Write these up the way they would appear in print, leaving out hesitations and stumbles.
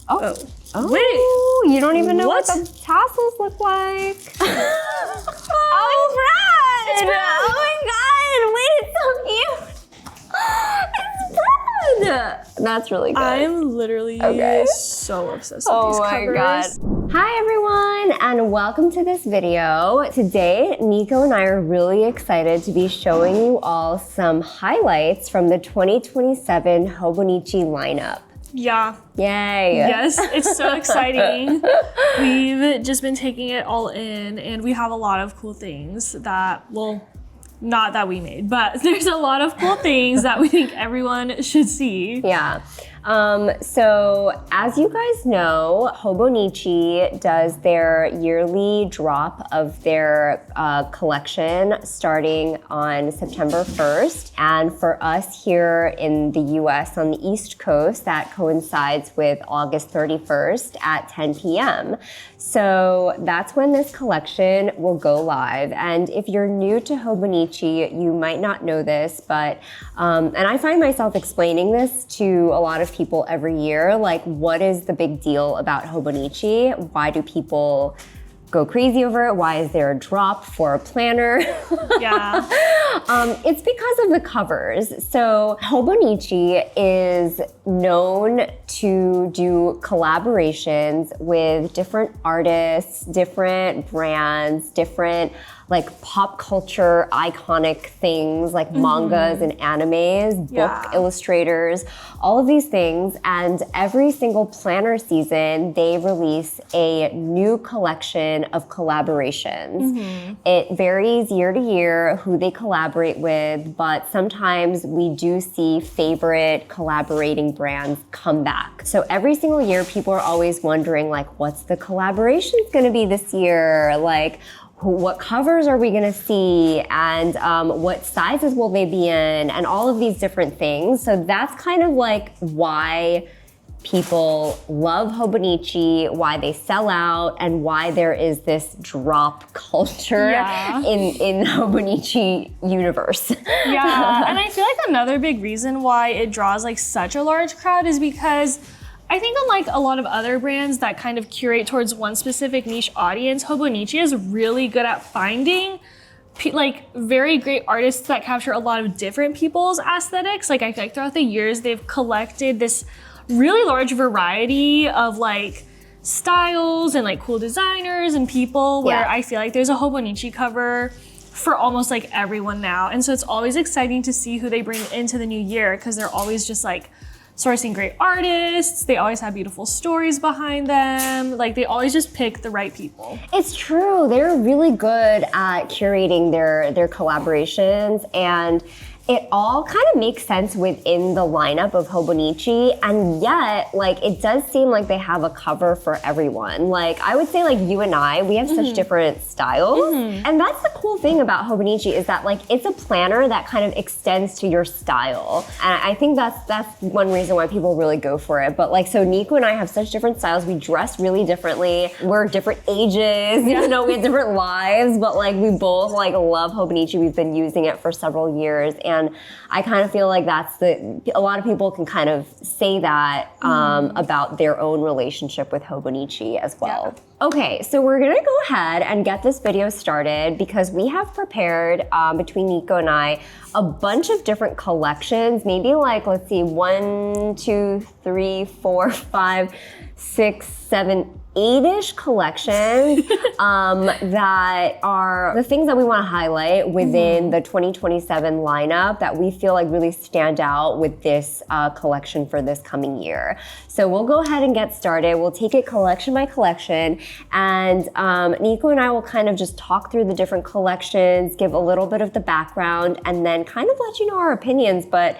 Oh, wait. You don't even know what the tassels look like. Oh, it's Brad! Oh my God, wait, it's so cute. It's Brad! That's really good. I'm literally so obsessed with these covers. Oh my God. Hi everyone, and welcome to this video. Today, Niko and I are really excited to be showing you all some highlights from the 2027 Hobonichi lineup. Yeah. Yay. Yes, it's so exciting. We've just been taking it all in, and we have a lot of cool things that, well, not that we made, but there's a lot of cool things that we think everyone should see. Yeah. So as you guys know, Hobonichi does their yearly drop of their collection starting on September 1st. And for us here in the US on the East Coast, that coincides with August 31st at 10 p.m. So that's when this collection will go live. And if you're new to Hobonichi, you might not know this, but, and I find myself explaining this to a lot of people every year, like, what is the big deal about Hobonichi? Why do people go crazy over it? Why is there a drop for a planner? Yeah. It's because of the covers. So Hobonichi is known to do collaborations with different artists, different brands, different like pop culture iconic things like mangas and animes, book illustrators, all of these things. And every single planner season, they release a new collection of collaborations. It varies year to year who they collaborate with, but sometimes we do see favorite collaborating brands come back. So every single year, people are always wondering, like, what's the collaborations gonna be this year? Like, what covers are we gonna see, and what sizes will they be in, and all of these different things. So that's kind of like why people love Hobonichi, why they sell out, and why there is this drop culture in Hobonichi universe. Yeah, and I feel like another big reason why it draws like such a large crowd is because I think unlike a lot of other brands that kind of curate towards one specific niche audience, Hobonichi is really good at finding like very great artists that capture a lot of different people's aesthetics. Like I feel like throughout the years, they've collected this really large variety of like styles and like cool designers and people where I feel like there's a Hobonichi cover for almost like everyone now. And so it's always exciting to see who they bring into the new year because they're always just like sourcing great artists. They always have beautiful stories behind them. Like they always just pick the right people. It's true. They're really good at curating their collaborations, and it all kind of makes sense within the lineup of Hobonichi, and yet, like, it does seem like they have a cover for everyone. Like, I would say, like, you and I, we have such different styles, and that's the cool thing about Hobonichi is that, like, it's a planner that kind of extends to your style, and I think that's one reason why people really go for it. But, like, so Niko and I have such different styles. We dress really differently. We're different ages, you know, we have different lives, but, like, we both, like, love Hobonichi. We've been using it for several years, and I kind of feel like that's a lot of people can kind of say that about their own relationship with Hobonichi as well. Yeah. Okay, so we're gonna go ahead and get this video started because we have prepared, between Niko and I, a bunch of different collections, maybe like, let's see, 1, 2, 3, 4, 5, 6, 7, 8-ish collections that are the things that we want to highlight within the 2027 lineup that we feel like really stand out with this collection for this coming year. So we'll go ahead and get started. We'll take it collection by collection, and Niko and I will kind of just talk through the different collections, give a little bit of the background, and then kind of let you know our opinions. But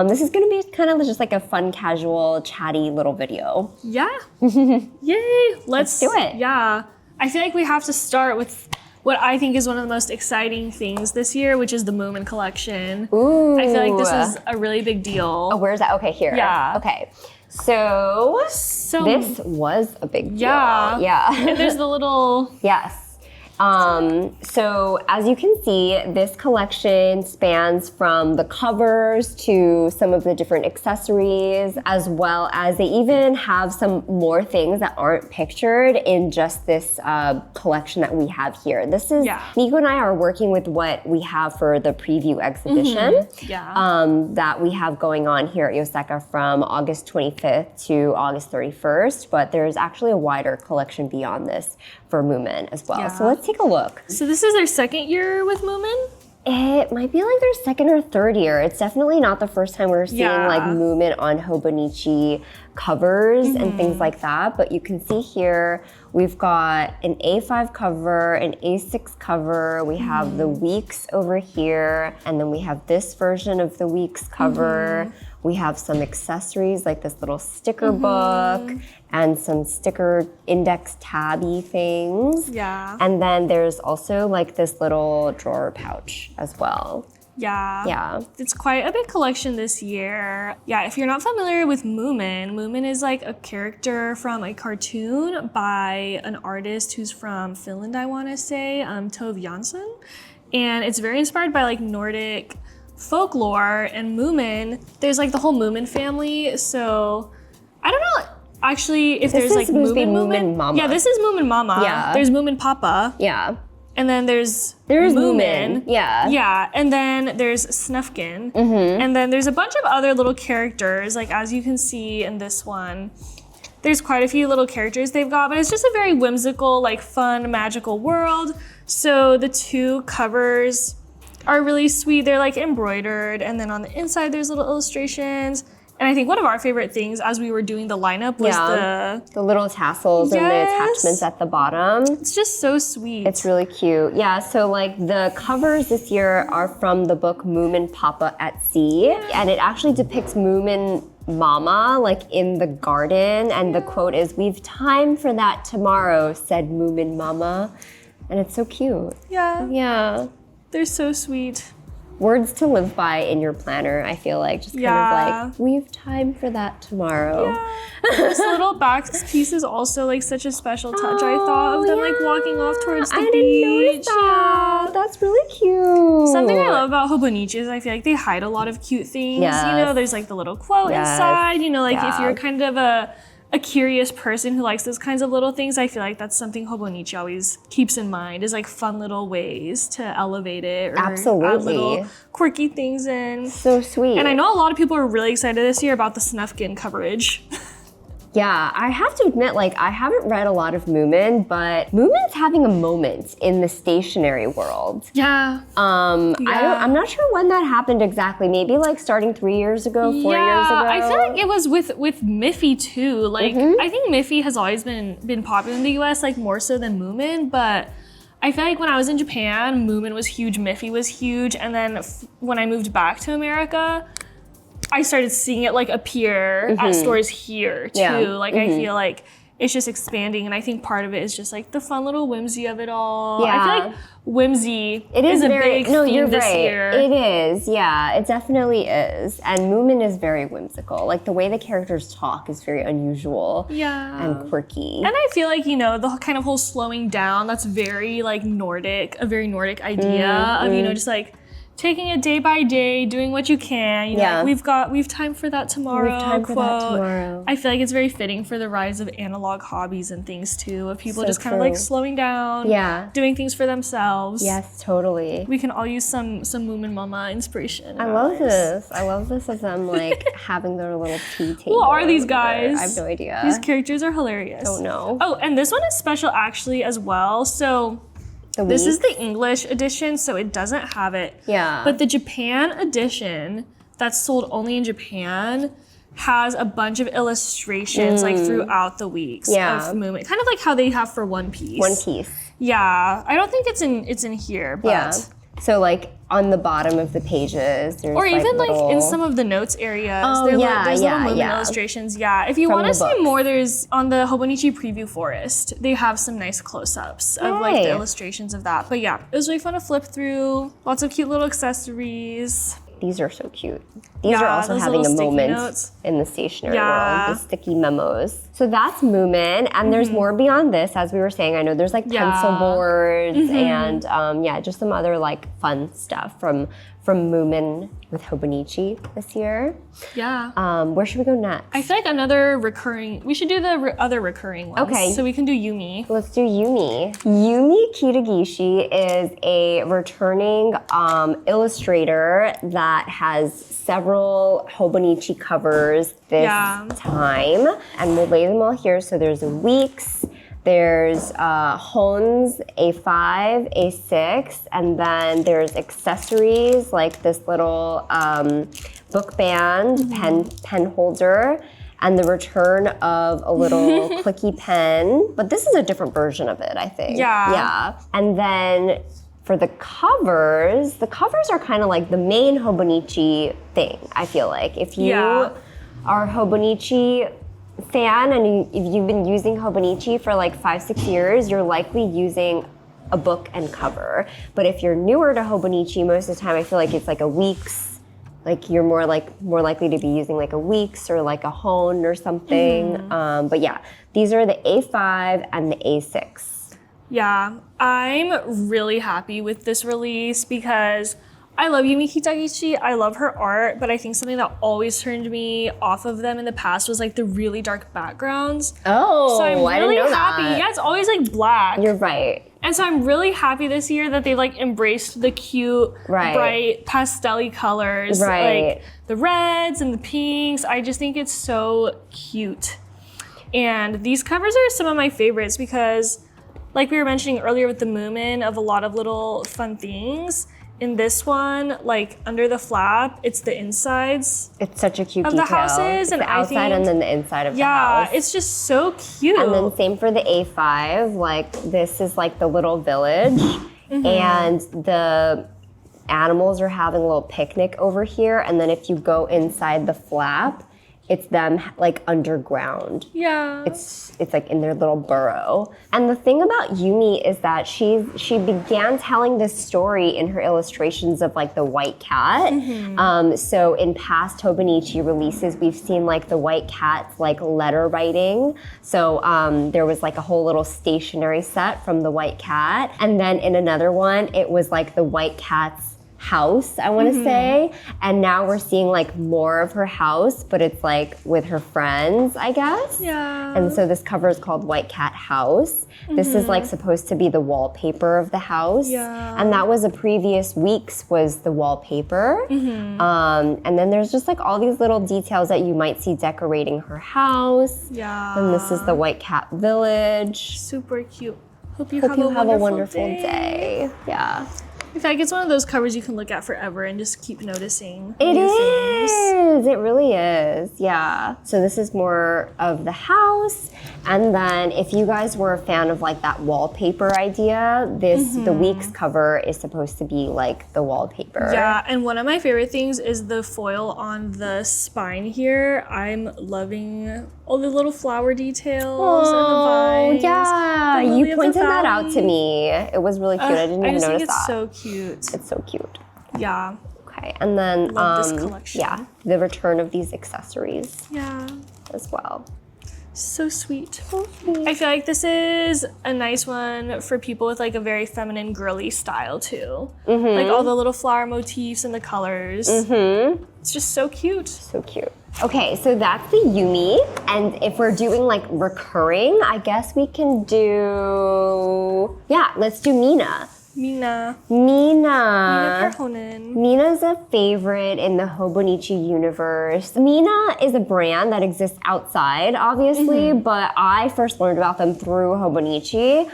this is going to be kind of just like a fun, casual, chatty little video. Yeah. Yay. Let's do it. Yeah. I feel like we have to start with what I think is one of the most exciting things this year, which is the Moomin collection. Ooh. I feel like this is a really big deal. Oh, where's that? Okay, here. Yeah. Okay. So this was a big deal. Yeah. Yeah. And there's the little... Yes. So as you can see, this collection spans from the covers to some of the different accessories, as well as they even have some more things that aren't pictured in just this collection that we have here. This is, Niko and I are working with what we have for the preview exhibition that we have going on here at Yoseka from August 25th to August 31st, but there's actually a wider collection beyond this for Moomin as well. So let's take a look. So this is their second year with Moomin? It might be like their second or third year. It's definitely not the first time we're seeing like Moomin on Hobonichi covers and things like that. But you can see here, we've got an A5 cover, an A6 cover. We have the weeks over here. And then we have this version of the weeks cover. We have some accessories like this little sticker book and some sticker index tabby things. And then there's also like this little drawer pouch as well. It's quite a big collection this year. If you're not familiar with Moomin, Moomin is like a character from a cartoon by an artist who's from Finland, I want to say, Tove Jansson. And it's very inspired by like Nordic folklore, and Moomin, there's like the whole Moomin family. So I don't know actually if there's like Moomin Mama. Yeah, this is Moomin Mama. There's Moomin Papa. And then there's Moomin. And then there's Snufkin. And then there's a bunch of other little characters, like as you can see in this one. There's quite a few little characters they've got, but it's just a very whimsical, like fun, magical world. So the two covers are really sweet. They're like embroidered, and then on the inside there's little illustrations. And I think one of our favorite things as we were doing the lineup was the little tassels and the attachments at the bottom. It's just so sweet. It's really cute. So like the covers this year are from the book Moomin Papa at Sea, and it actually depicts Moomin Mama like in the garden, and the quote is, "We've time for that tomorrow," said Moomin Mama. And it's so cute. They're so sweet. Words to live by in your planner, I feel like. Just kind of like, we've time for that tomorrow. This little back piece is also like such a special touch, I thought, of them like walking off towards the beach. Didn't notice that. That's really cute. Something I love about Hobonichi is I feel like they hide a lot of cute things. You know, there's like the little quote inside, you know, like if you're kind of a curious person who likes those kinds of little things, I feel like that's something Hobonichi always keeps in mind, is like fun little ways to elevate it or add little quirky things in. So sweet. And I know a lot of people are really excited this year about the Snufkin coverage. I have to admit, like, I haven't read a lot of Moomin, but Moomin's having a moment in the stationery world. I'm not sure when that happened exactly. Maybe like starting 3 years ago, 4 years ago. I feel like it was with Miffy too. Like, I think Miffy has always been popular in the US, like more so than Moomin, but I feel like when I was in Japan, Moomin was huge, Miffy was huge, and then when I moved back to America, I started seeing it like appear at stores here too. Like I feel like it's just expanding, and I think part of it is just like the fun little whimsy of it all. I feel like whimsy is a big theme this year. It is, it definitely is. And Moomin is very whimsical. Like the way the characters talk is very unusual and quirky. And I feel like, you know, the kind of whole slowing down, that's very like Nordic, a very Nordic idea of, you know, just like taking it day by day, doing what you can. You know, like we've time for that tomorrow. We've time for that tomorrow. I feel like it's very fitting for the rise of analog hobbies and things too, of people just kind of like slowing down, doing things for themselves. Yes, totally. We can all use some Moomin Mama inspiration. I love this. I love this of them like having their little tea table. Who are these guys? I have no idea. These characters are hilarious. Don't know. Oh, and this one is special actually as well. So this is the English edition, so it doesn't have it. But the Japan edition that's sold only in Japan has a bunch of illustrations like throughout the weeks of Moomin. Kind of like how they have for One Piece. One Piece. I don't think it's in here, but so like on the bottom of the pages, there's or even like in some of the notes areas, there's little Moomin illustrations. If you want to see more, there's on the Hobonichi Preview Forest, they have some nice close-ups of like the illustrations of that. But it was really fun to flip through. Lots of cute little accessories. These are so cute. These are also those having a little sticky moment notes. in the stationery world, the sticky memos. So that's Moomin, and there's more beyond this, as we were saying. I know there's like pencil boards and just some other like fun stuff from Moomin with Hobonichi this year. Yeah. Where should we go next? I feel like another recurring, we should do the other recurring ones. Okay. So we can do Yumi. Let's do Yumi. Yumi Kitagishi is a returning illustrator that has several Hobonichi covers this time. And we'll lay them all here. So there's Weeks, there's Hons, A5, A6, and then there's accessories like this little book band, pen holder, and the return of a little clicky pen. But this is a different version of it, I think. Yeah. And then for the covers are kind of like the main Hobonichi thing, I feel like. If you are a Hobonichi fan and if you've been using Hobonichi for like 5-6 years, you're likely using a book and cover. But if you're newer to Hobonichi, most of the time I feel like it's like a Weeks, like you're more likely to be using like a Weeks or like a Hone or something. But yeah, these are the A5 and the A6. Yeah, I'm really happy with this release because I love Yumi Kitagishi. I love her art, but I think something that always turned me off of them in the past was like the really dark backgrounds. Oh, so I'm really I didn't know happy. that. Yeah, it's always like black. You're right. And so I'm really happy this year that they like embraced the cute, bright, pastel-y colors. Like the reds and the pinks. I just think it's so cute. And these covers are some of my favorites because like we were mentioning earlier with the Moomin of a lot of little fun things. In this one, like under the flap, it's the insides. It's such a cute of detail. The houses, it's and the outside and then the inside of the house. Yeah, it's just so cute. And then same for the A5. Like this is like the little village, and the animals are having a little picnic over here. And then if you go inside the flap, it's them like underground. Yeah. It's like in their little burrow. And the thing about Yumi is that she began telling this story in her illustrations of like the white cat. So in past Hobonichi releases, we've seen like the white cat's like letter writing. So there was like a whole little stationery set from the white cat. And then in another one, it was like the white cat's house, I want to say. And now we're seeing like more of her house, but it's like with her friends, I guess. Yeah. And so this cover is called White Cat House. This is like supposed to be the wallpaper of the house. Yeah. And that was a previous week's was the wallpaper. And then there's just like all these little details that you might see decorating her house. Yeah. And this is the White Cat Village. Super cute. Hope you have a wonderful day. day. Yeah. In fact, it's one of those covers you can look at forever and just keep noticing. It is. It really is. Yeah. So this is more of the house. And then if you guys were a fan of like that wallpaper idea, the week's cover is supposed to be like the wallpaper. Yeah. And one of my favorite things is the foil on the spine here. I'm loving all the little flower details and the vines. Yeah. You pointed that out to me. It was really cute. I didn't even notice that. I just think it's so cute. It's so cute. Yeah. Okay, and then Love this collection. Yeah, the return of these accessories. Yeah. As well. So sweet. I feel like this is a nice one for people with like a very feminine, girly style too. Like all the little flower motifs and the colors. It's just so cute. So cute. Okay, so that's the Yumi. And if we're doing like recurring, I guess we can do, let's do Minä. Minä. Minä. Perhonen. Minä's a favorite in the Hobonichi universe. Minä is a brand that exists outside, obviously, but I first learned about them through Hobonichi,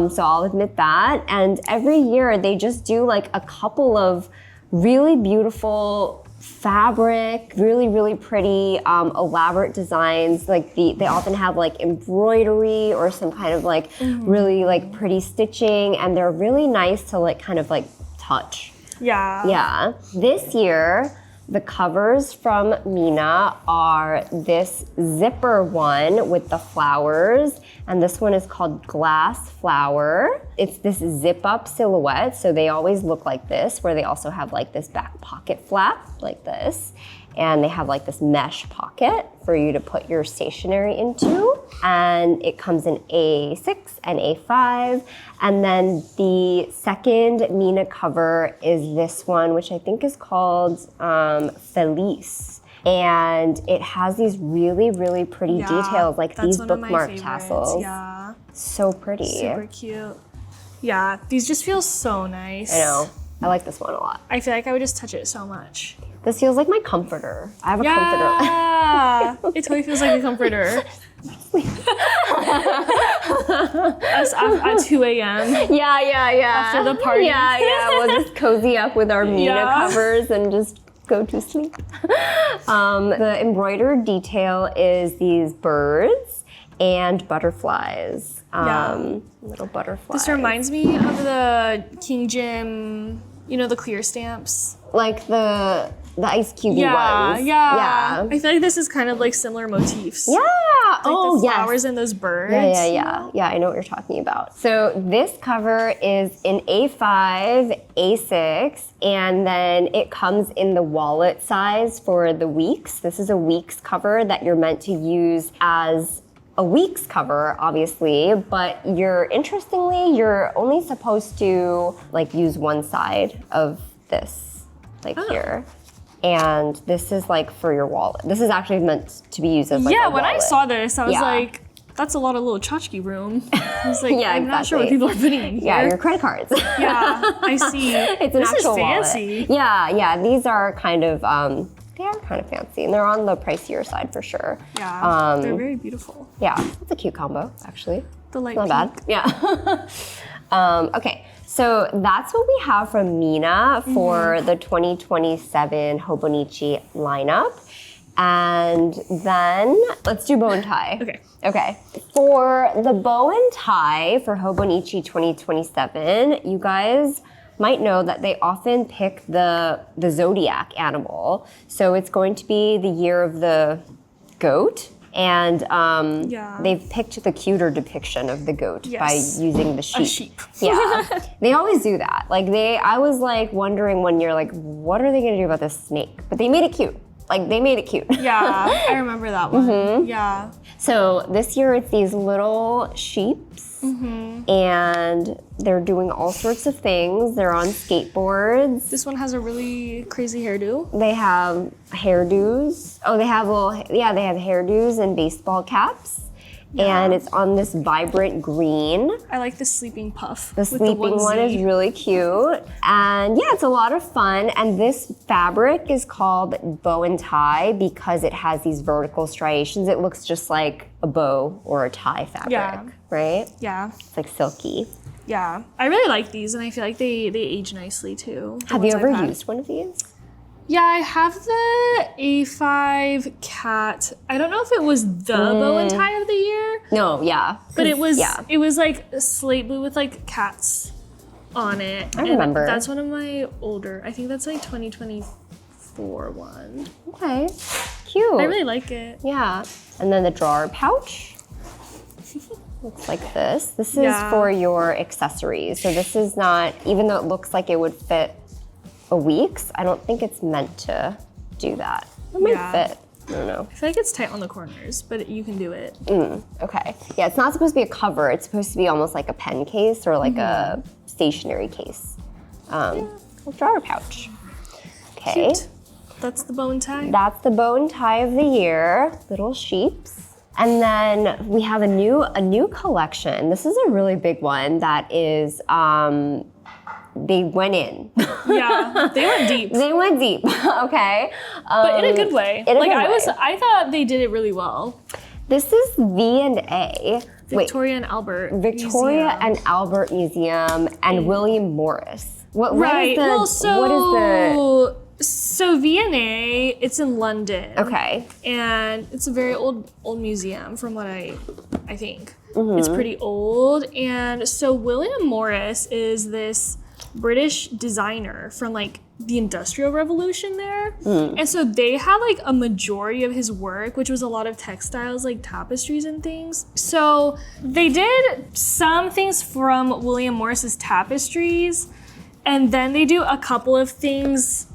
so I'll admit that. And every year they just do like a couple of really beautiful fabric, really, really pretty, elaborate designs. Like they often have like embroidery or some kind of like really like pretty stitching, and they're really nice to like kind of like touch. Yeah. Yeah. This year, The covers from minä are this zipper one with the flowers, and this one is called Glass Flower. It's this zip-up silhouette, so they always look like this, where they also have like this back pocket flap, like this. And they have like this mesh pocket for you to put your stationery into. And it comes in A6 and A5. And then the second minä cover is this one, which I think is called Feliz. And it has these really, really pretty details, like these bookmark tassels. Yeah. So pretty. Super cute. Yeah, these just feel so nice. I know. I like this one a lot. I feel like I would just touch it so much. This feels like my comforter. I have a comforter. Yeah, it totally feels like a comforter. Us at 2 a.m. Yeah. After the party. Yeah. We'll just cozy up with our minä covers and just go to sleep. The embroidered detail is these birds and butterflies. Little butterflies. This reminds me of the King Jim, you know, the clear stamps. Like the ice cubey ones. Yeah. I feel like this is kind of like similar motifs. Yeah. Like the flowers and those birds. Yeah, I know what you're talking about. So this cover is in A5, A6, and then it comes in the wallet size for the weeks. This is a weeks cover that you're meant to use as a week's cover, obviously, but you're only supposed to like use one side of this, like here. And this is like for your wallet. This is actually meant to be used as like a wallet. When I saw this, I was like, that's a lot of little tchotchke room. I was like, I'm not sure what people are putting in here. Yeah, your credit cards. Yeah, I see. It's an actual fancy. Wallet. Yeah, these are kind of, they are kind of fancy, and they're on the pricier side for sure. Yeah, they're very beautiful. Yeah, it's a cute combo, actually. The light Not pink. bad. Yeah. Okay, so that's what we have from minä for the 2027 Hobonichi lineup. And then let's do bow and tie. Okay. For the bow and tie for Hobonichi 2027, you guys might know that they often pick the zodiac animal. So it's going to be the year of the goat. And they've picked the cuter depiction of the goat by using the sheep. A sheep. Yeah, they always do that. Like I was like wondering one year, like, what are they gonna do about this snake? But they made it cute. Like they made it cute. Yeah, I remember that one. Yeah. So this year it's these little sheeps, and they're doing all sorts of things. They're on skateboards. This one has a really crazy hairdo. They have hairdos. Oh, they have they have hairdos and baseball caps. And it's on this vibrant green. I like the sleeping puff. The sleeping one is really cute. And yeah, it's a lot of fun. And this fabric is called bow and tie because it has these vertical striations. It looks just like a bow or a tie fabric, right? Yeah. It's like silky. Yeah. I really like these, and I feel like they age nicely too. Have you ever used one of these? Yeah, I have the A5 cat. I don't know if it was the bow and tie of the year. No, yeah. But it was like slate blue with like cats on it. I remember. That's one of my older, I think that's like 2024 one. Okay, cute. I really like it. Yeah. And then the drawer pouch. Looks like this. This is for your accessories. So this is not, even though it looks like it would fit a week's, I don't think it's meant to do that. It might fit. I don't know. I feel like it's tight on the corners, but you can do it. Okay. Yeah, it's not supposed to be a cover. It's supposed to be almost like a pen case or like a stationery case. A drawer pouch. Okay. Cute. That's the bow and tie. That's the bow and tie of the year. Little sheeps. And then we have a new collection. This is a really big one that is they went in. Yeah, they went deep. They went deep, okay? But in a good way. I thought they did it really well. This is V&A. Victoria and Albert Victoria Museum. and Albert Museum and William Morris. What is So V&A, it's in London. Okay. And it's a very old museum from what I think. It's pretty old. And so William Morris is this British designer from like the Industrial Revolution there. And so they had like a majority of his work, which was a lot of textiles, like tapestries and things. So they did some things from William Morris's tapestries, and then they do a couple of things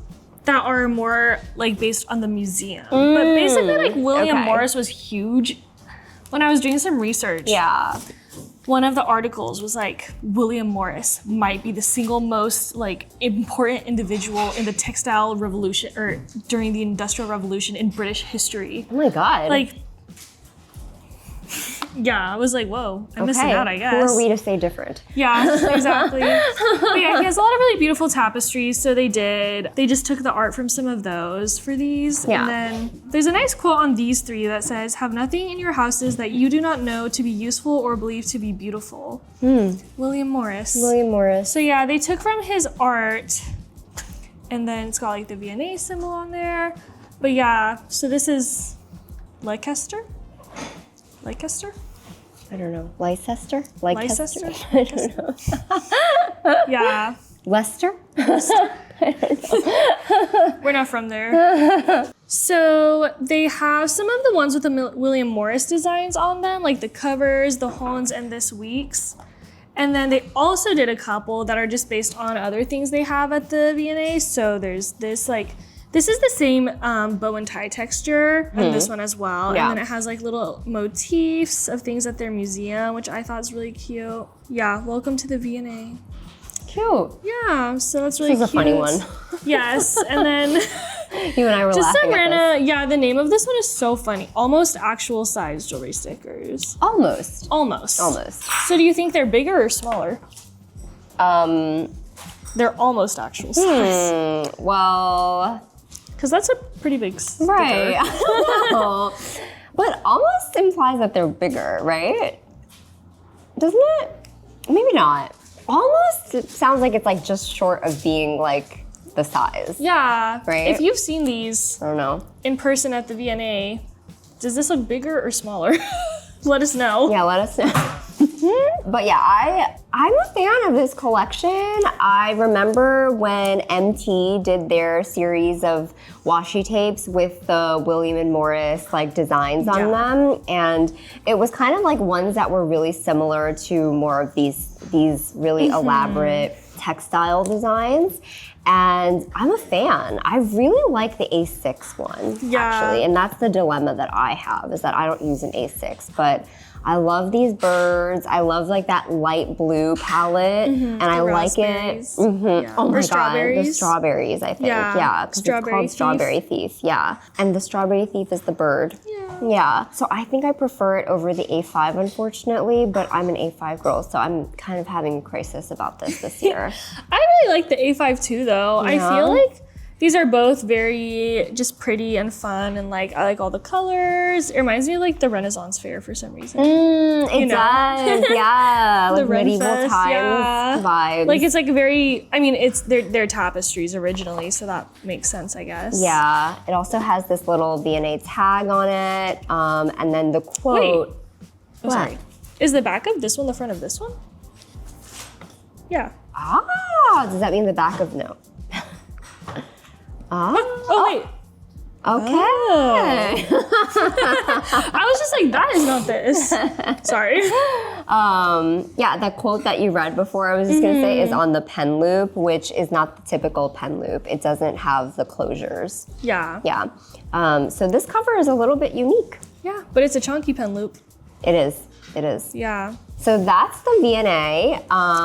that are more like based on the museum. But basically like William Morris was huge. When I was doing some research, one of the articles was like, William Morris might be the single most like important individual in the textile revolution or during the Industrial Revolution in British history. Oh my God. Like, yeah, I was like, whoa, I'm missing out, I guess. Who are we to say different? Yeah, exactly. But yeah, he has a lot of really beautiful tapestries. So they just took the art from some of those for these. Yeah. And then there's a nice quote on these three that says, have nothing in your houses that you do not know to be useful or believe to be beautiful. William Morris. William Morris. So yeah, they took from his art, and then it's got like the V&A symbol on there. But yeah, so this is Leicester? Leicester? I don't know. Leicester? Leicester? I don't know. Yeah. Leicester? We're not from there. So they have some of the ones with the William Morris designs on them, like the covers, the Hollands, and this week's. And then they also did a couple that are just based on other things they have at the V&A. So there's this like, this is the same bow and tie texture, and this one as well. Yeah. And then it has like little motifs of things at their museum, which I thought is really cute. Yeah, welcome to the V&A. Cute. Yeah, so that's really This is cute. a funny one. Yes, and then You and I were just laughing some at this. random, yeah, the name of this one is so funny. Almost actual size jewelry stickers. Almost. Almost. So do you think they're bigger or smaller? They're almost actual size. Well, Because that's a pretty big sticker. right. No. But almost implies that they're bigger, right? Doesn't it? Maybe not. Almost it sounds like it's like just short of being like the size. Yeah. Right? If you've seen these I don't know. in person at the V&A, does this look bigger or smaller? Let us know. Yeah, let us know. But yeah, I'm a fan of this collection. I remember when MT did their series of washi tapes with the William and Morris like designs on them, and it was kind of like ones that were really similar to more of these really elaborate textile designs. And I'm a fan. I really like the A6 one, actually. And that's the dilemma that I have, is that I don't use an A6, but I love these birds. I love like that light blue palette, and I like it. Oh my God, the strawberries, I think. Yeah, because it's called Strawberry Thief. Yeah, and the Strawberry Thief is the bird. Yeah, so I think I prefer it over the A5, unfortunately, but I'm an A5 girl, so I'm kind of having a crisis about this year. I really like the A5 too, though. I feel like these are both very just pretty and fun, and like I like all the colors. It reminds me of like the Renaissance Fair for some reason. It does, yeah. Like The Ren medieval Fest, times vibes. Like it's like very, I mean, it's they're tapestries originally, so that makes sense, I guess. Yeah, it also has this little V&A tag on it, and then the quote. Wait. Oh, sorry. Is the back of this one the front of this one? Yeah. Ah, does that mean the back of no? Oh wait. Okay. I was just like, that is not this. Sorry. Yeah, that quote that you read before, I was just gonna say, is on the pen loop, which is not the typical pen loop. It doesn't have the closures. Yeah. Yeah. So this cover is a little bit unique. Yeah, but it's a chunky pen loop. It is. It is. Yeah. So that's the V&A.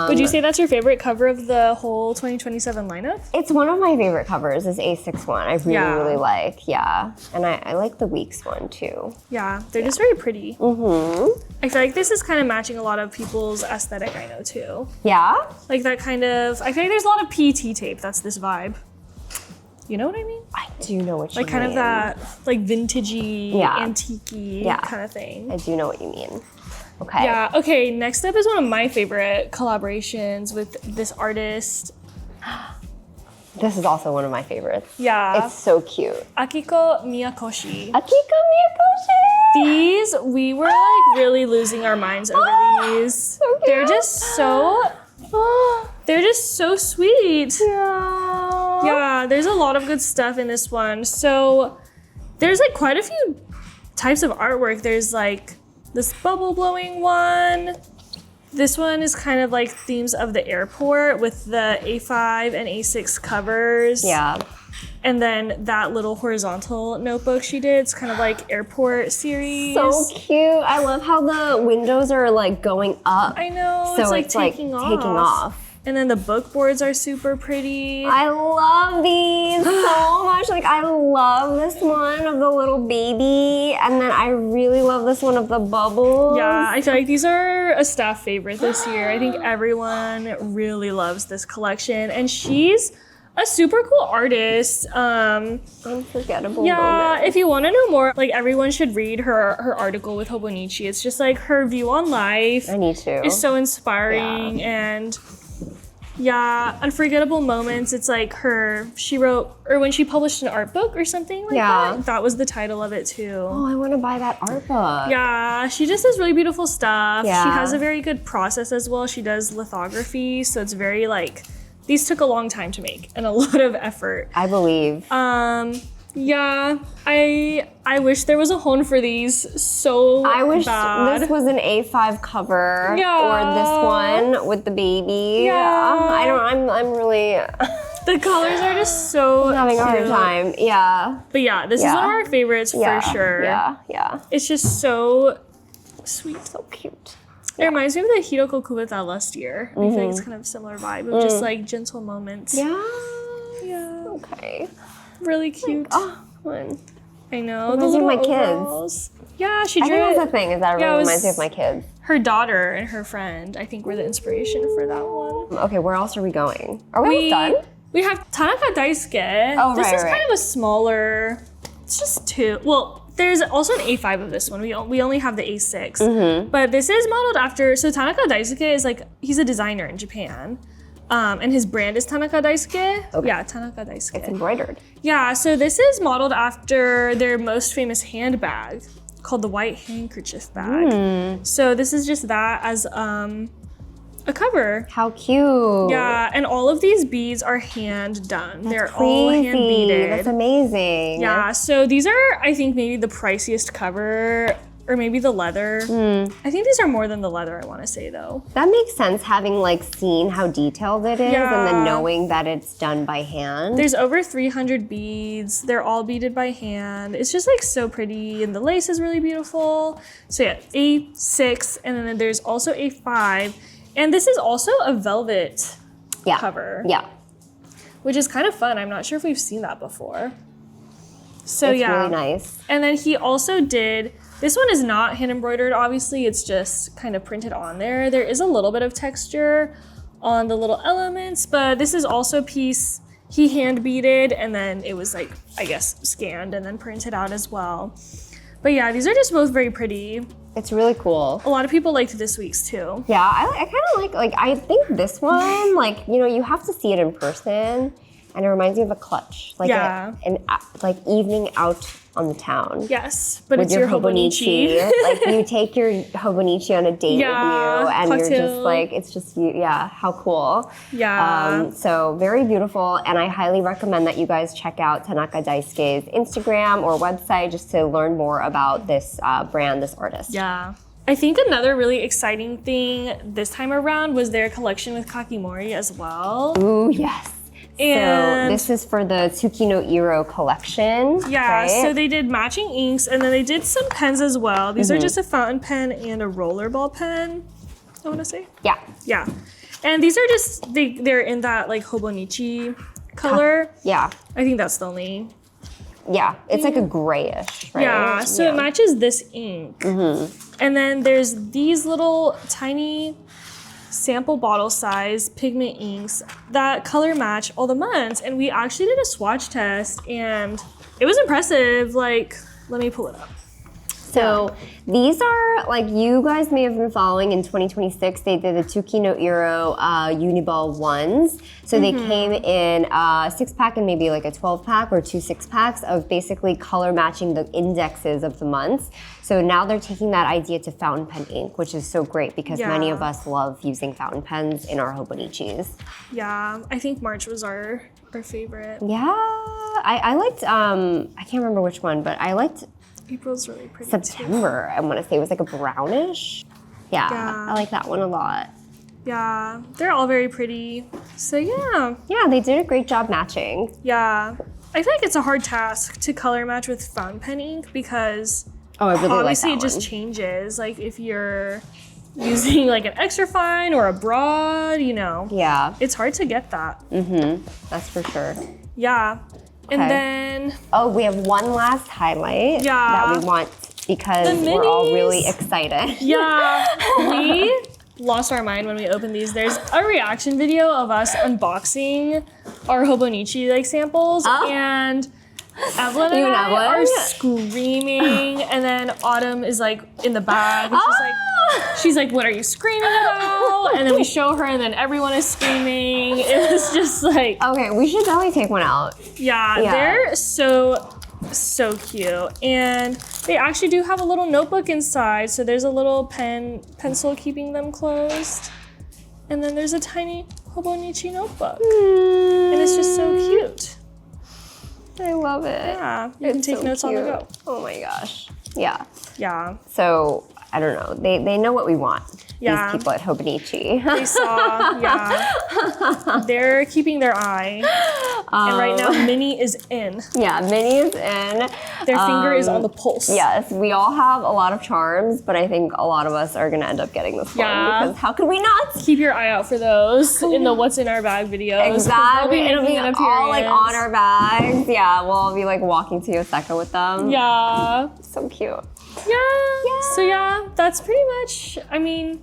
Would you say that's your favorite cover of the whole 2027 lineup? It's one of my favorite covers, is A6 one. I really like, And I like the Weeks one too. Yeah, they're just very pretty. I feel like this is kind of matching a lot of people's aesthetic, I know too. Yeah? Like that kind of, I feel like there's a lot of PT tape that's this vibe. You know what I mean? I do know what you mean. Like kind of that like vintagey, antique-y kind of thing. I do know what you mean. Okay. Yeah, okay, next up is one of my favorite collaborations with this artist. This is also one of my favorites. Yeah. It's so cute. Akiko Miyakoshi. Akiko Miyakoshi! These, we were like really losing our minds over these. So cute. They're just so They're just so sweet. Yeah. Yeah, there's a lot of good stuff in this one. So there's like quite a few types of artwork. There's like this bubble blowing one. This one is kind of like themes of the airport with the A5 and A6 covers. Yeah. And then that little horizontal notebook she did, it's kind of like airport series. So cute. I love how the windows are like going up. I know, So it's like it's taking off. And then the book boards are super pretty. I love these so much. Like, I love this one of the little baby, and then I really love this one of the bubbles. Yeah, I feel like these are a staff favorite this year. I think everyone really loves this collection, and she's a super cool artist. Unforgettable Yeah, moment. if you want to know more, like everyone should read her article with Hobonichi. It's just like her view on life. I need to. Is so inspiring and. Yeah, unforgettable moments. It's like she wrote, or when she published an art book or something like that. That was the title of it too. Oh, I want to buy that art book. Yeah, she just does really beautiful stuff. Yeah. She has a very good process as well. She does lithography, so it's very like, these took a long time to make and a lot of effort. I believe. Yeah, I wish there was a hone for these so I wish bad. this was an A5 cover. Yeah. Or this one with the baby. Yeah. I'm really The colors are just so having a hard cute. time. Yeah. But yeah, this is one of our favorites for sure. Yeah. It's just so sweet. So cute. It reminds me of the Hiroko Kubota last year. I feel like it's kind of a similar vibe of just like gentle moments. Yeah. Yeah. Okay. Really cute. Oh, fun. I know. Reminds The me of little my kids. overalls. Yeah, she I drew think it. that's the thing, is that it Yeah, really it reminds me was- of my kids. Her daughter and her friend, I think, were the inspiration for that one. Okay, where else are we going? Are we almost done? We have Tanakadaisuke. Oh, this right, is right. kind of a smaller. It's just two. Well, there's also an A5 of this one. We only have the A6. Mm-hmm. But this is modeled after. So Tanakadaisuke is like, he's a designer in Japan. And his brand is Tanakadaisuke. Okay. Yeah, Tanakadaisuke. It's embroidered. Yeah, so this is modeled after their most famous handbag called the White Handkerchief Bag. So this is just that as a cover. How cute. Yeah, and all of these beads are hand done. They're all hand beaded. That's amazing. Yeah, so these are, I think, maybe the priciest cover, or maybe the leather. I think these are more than the leather, I want to say, though. That makes sense, having like seen how detailed it is and then Yeah. knowing that it's done by hand. There's over 300 beads. They're all beaded by hand. It's just like so pretty, and the lace is really beautiful. So yeah, A6, and then there's also A5. And this is also a velvet cover. Yeah. Which is kind of fun. I'm not sure if we've seen that before. So It's yeah. really nice. And then he also did, this one is not hand embroidered, obviously, it's just kind of printed on there. There is a little bit of texture on the little elements, but this is also a piece he hand beaded, and then it was like, I guess, scanned and then printed out as well. But yeah, these are just both very pretty. It's really cool. A lot of people liked this week's too. Yeah, I kind of like, I think this one, like, you know, you have to see it in person, and it reminds me of a clutch. Like an like evening out on the town. Yes, but With it's your Hobonichi. Like, you take your Hobonichi on a date with you, and you're just like, it's just you. Yeah, how cool. Yeah. So very beautiful, and I highly recommend that you guys check out Tanakadaisuke's Instagram or website just to learn more about this brand, this artist. Yeah. I think another really exciting thing this time around was their collection with Kakimori as well. Ooh, yes. And so this is for the Tsuki no Iro collection. Yeah, right? so they did matching inks, and then they did some pens as well. These are just a fountain pen and a rollerball pen, I want to say. Yeah. Yeah. And these are just, they're in that like Hobonichi color. Yeah. I think that's the only. Yeah, it's like a grayish, right? Yeah, so it matches this ink. And then there's these little tiny sample bottle size pigment inks that color match all the months. And we actually did a swatch test, and it was impressive. Like, let me pull it up. So these are, like, you guys may have been following in 2026, they did the Tsuki no Iro Uniball ones. So they came in a 6-pack and maybe like a 12-pack or 2 6-packs of basically color matching the indexes of the months. So now they're taking that idea to fountain pen ink, which is so great because many of us love using fountain pens in our Hobonichis. Yeah, I think March was our favorite. Yeah, I liked, I can't remember which one, but I liked April's really pretty September, I want to say. It was like a brownish. Yeah, I like that one a lot. Yeah, they're all very pretty. So yeah. Yeah, they did a great job matching. Yeah. I feel like it's a hard task to color match with fountain pen ink because obviously it just changes. Like if you're using like an extra fine or a broad, you know. Yeah. It's hard to get that. That's for sure. Yeah. And then... Oh, we have one last highlight that we want because we're all really excited. Yeah. We lost our mind when we opened these. There's a reaction video of us unboxing our Hobonichi like samples and Evelyn and I are screaming and then Autumn is like in the bag and she's like, what are you screaming about? And then we show her and then everyone is screaming. It was just like... Okay, we should definitely take one out. Yeah, they're so cute. And they actually do have a little notebook inside. So there's a little pencil keeping them closed. And then there's a tiny Hobonichi notebook. And it's just so cute. I love it. Yeah, you can take notes on the go. Oh my gosh. Yeah. Yeah. So, I don't know. They know what we want. Yeah. These people at Hobonichi. They saw, they're keeping their eye. And right now, Minnie is in. Yeah, Minnie is in. Their finger is on the pulse. Yes, we all have a lot of charms, but I think a lot of us are gonna end up getting this one because how could we not? Keep your eye out for those in the What's in Our Bag videos. Exactly, it'll be all like on our bags. Yeah, we'll all be like walking to Yoseka with them. Yeah. So cute. Yeah. So yeah, that's pretty much, I mean,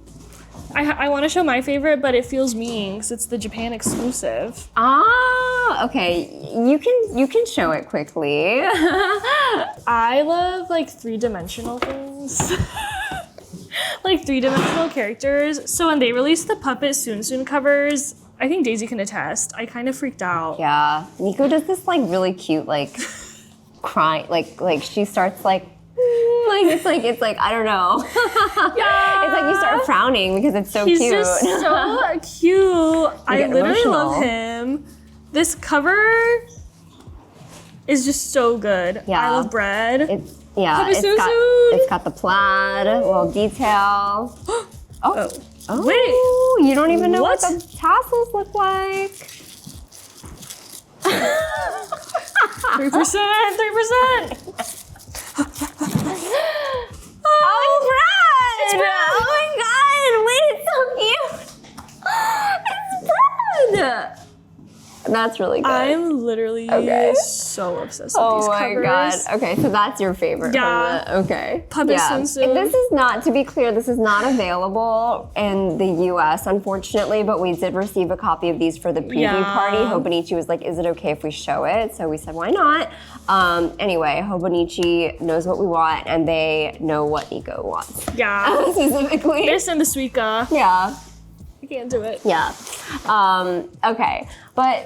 I want to show my favorite, but it feels mean because it's the Japan exclusive. Ah, okay. You can show it quickly. I love like 3-dimensional things. Like 3-dimensional characters. So when they released the Puppet SUNSUN covers, I think Daisy can attest, I kind of freaked out. Yeah. Niko does this like really cute like cry, like she starts like it's like I don't know. Yeah. It's like you start frowning because it's so cute. He's just so cute. I literally love him. This cover is just so good. Yeah. I love bread. It's got the plaid, a little detail. Wait. You don't even know what the tassels look like. 3%. It's bread! Oh my god! Wait, it's so cute! It's bread! That's really good. I'm literally so obsessed with these covers. Oh my god. Okay, so that's your favorite. Yeah. Okay. Puppet SUNSUN. This is not, to be clear, this is not available in the US, unfortunately, but we did receive a copy of these for the preview party. Hobonichi was like, is it okay if we show it? So we said, why not? Anyway, Hobonichi knows what we want and they know what Niko wants. Yeah. Specifically. This and the Suica. Yeah. I can't do it. Yeah. Okay. But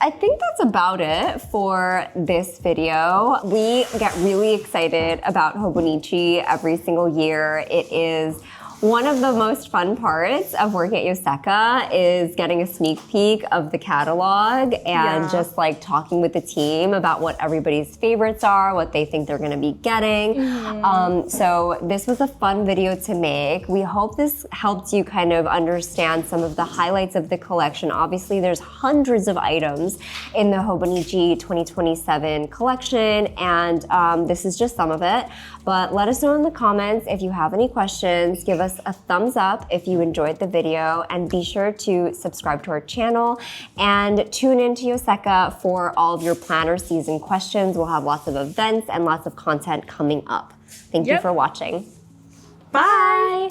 I think that's about it for this video. We get really excited about Hobonichi every single year. It is one of the most fun parts of working at Yoseka is getting a sneak peek of the catalog and just like talking with the team about what everybody's favorites are, what they think they're gonna be getting. So this was a fun video to make. We hope this helped you kind of understand some of the highlights of the collection. Obviously, there's hundreds of items in the Hobonichi 2027 collection, and this is just some of it. But let us know in the comments if you have any questions. Give us a thumbs up if you enjoyed the video, and be sure to subscribe to our channel and tune into Yoseka for all of your planner season questions. We'll have lots of events and lots of content coming up. Thank you for watching. Bye.